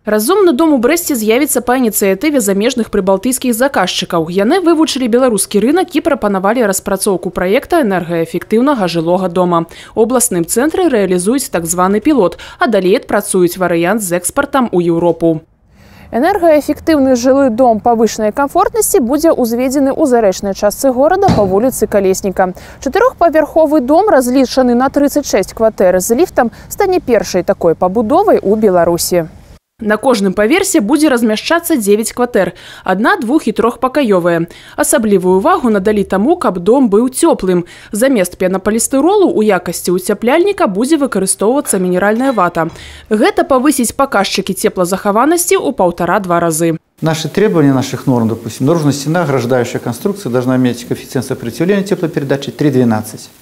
Разумны дом у Брэсце з'явіцца па ініцыятыве замежных прыбалтыйскіх заказчыкаў. Яны вывучылі беларускі рынок і прапанавалі распрацоўку праекта энергаэфектыўнага жылога дома. У абласным цэнтры рэалізуюць так званы пілот, а далей адпрацуюць варыянт з экспартам у Еўропу. Энергаэфектыўны жылы дом павышанай камфортнасці будзе ўзведзены ў зарэчнай частцы горада па вуліцы Калесніка. Чатырохпавярховы дом, разлічаны на 36 кватэр з ліфтам, стане першай такой пабудовай у Беларусі. На кожным паверсе будзе размяшчацца 9 кватэр, адна-, двух- і трохпакаёвая. Асаблівую ўвагу надалі таму, каб дом быў цёплым. Замест пенапалістыролу ў якасці ўцяпляльніка будзе выкарыстоўвацца мінеральная вата. Гэта павысіць паказчыкі цеплазахаванасці ў 1,5–2 разы. Наши требования наших норм, допустим, наружная стена, ограждающая конструкция должна иметь коэффициент сопротивления теплопередачи 3,12.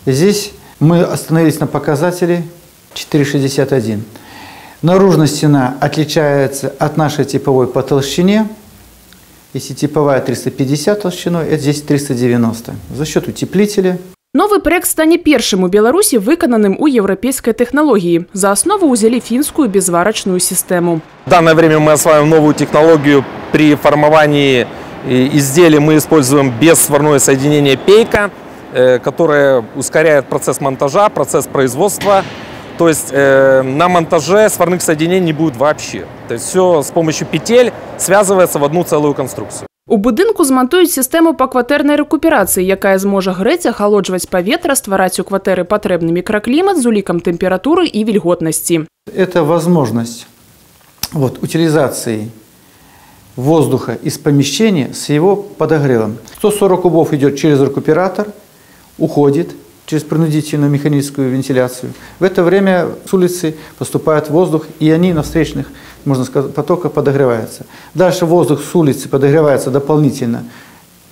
Здесь мы остановились на показателе 4,61. Наружная стена отличается от нашей типовой по толщине. Если типовая 350 толщиной, это здесь 390. За счет утеплителя. Новый проект стане першым у Беларусі выкананым у еўрапейскай тэхналогіі. За основу ўзялі фінскую безварачную систему. В данное время мы осваиваем новую технологию. При формовании изделий мы используем бессварное соединение пейка, которое ускоряет процесс монтажа, процесс производства. То есть на монтаже сварных соединений не будет вообще. То есть все с помощью петель связывается в одну целую конструкцию. У будынку змантуюць сістэму пакватэрнай рэкуперацыі, якая зможа грэць, ахалоджваць паветра, ствараць у кватэры патрэбны мікраклімат з улікам тэмпературы і вільготнасці. Это возможность утилизации воздуха из помещения с его подогревом. 140 кубов идет через рекуператор, уходит через принудительную механическую вентиляцию. В это время с улицы поступает воздух, и они на встречных, можно сказать, потоках подогреваются. Дальше воздух с улицы подогревается дополнительно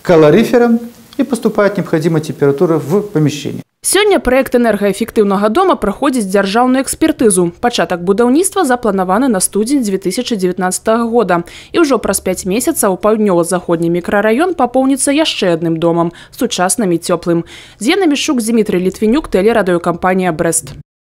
калорифером и поступает необходимая температура в помещение. Сёння проект энергаэфектыўнага дома праходзіць дзяржаўную экспертызу. Пачатак будаўніцтва запланаваны на студзень 2019 года. І ўжо праз 5 месяцаў паўднёва-заходні мікрараён папоўніцца яшчэ адным домам, сучасным і цёплым. З'яна Мішук, Дмітрий Літвінюк, тэлерадыёкампанія «Брэст».